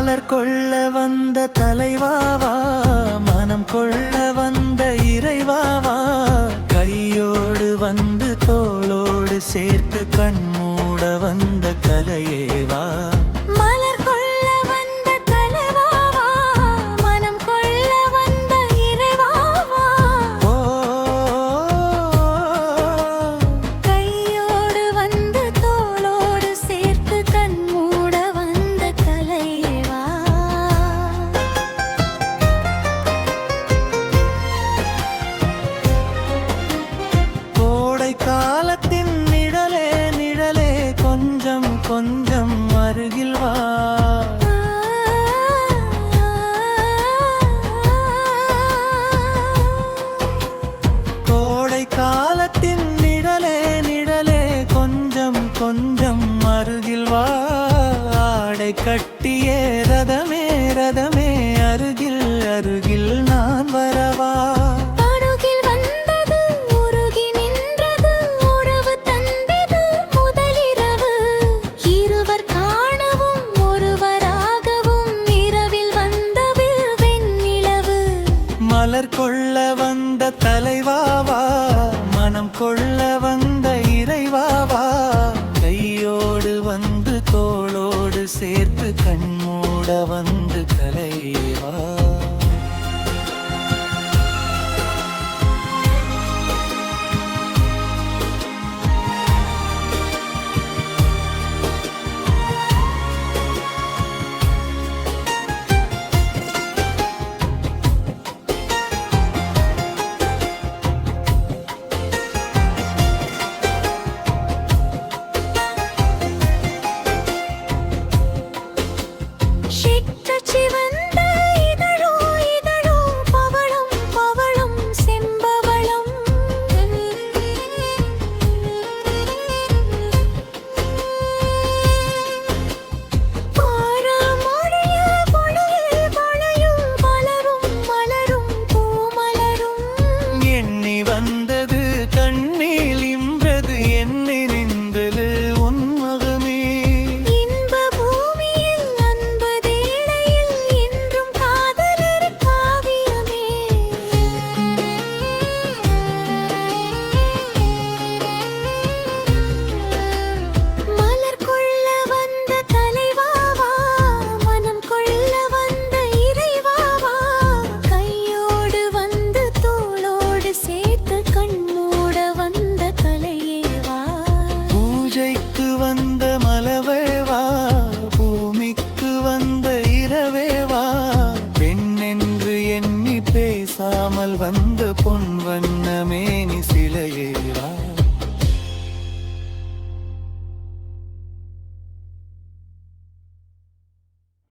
மலர் கொள்ள வந்த தலைவாவா, மனம் கொள்ள வந்த இறைவாவா, கையோடு வந்து தோளோடு சேர்த்து கண்மூட வந்த கலையேவா. காலத்தின் நிழலே நிழலே கொஞ்சம் கொஞ்சம் அருகில் வா. கோடை காலத்தின் நிழலே நிழலே கொஞ்சம் கொஞ்சம் அருகில் வா. ஆடை கட்டியே ரதமே ரதமே அருகில் அருகில் நான் வரவா. மலர் கொள்ள வந்த தலைவாவா, மனம் கொள்ள வந்த இறைவாவா, கையோடு வந்து தோளோடு சேர்த்து கண்மூட வந்து கலையேவா. வந்தது கண்ணில் இன்றது என்னை நின்றது உன்மகமே. இன்ப பூமியில் அன்பதேடையில் என்றும் காதலர் காவியமே. மலர் கொள்ள வந்த தலைவாவா, மனம் கொள்ள வந்த இறைவாவா, கையோடு வந்து தோளோடு சேர்த்து கண்மூட வந்த கலையேவா. பூஜைக்கு வந்த மலவேவா, பூமிக்கு வந்த இரவேவா, பெண் என்று எண்ணி பேசாமல் வந்த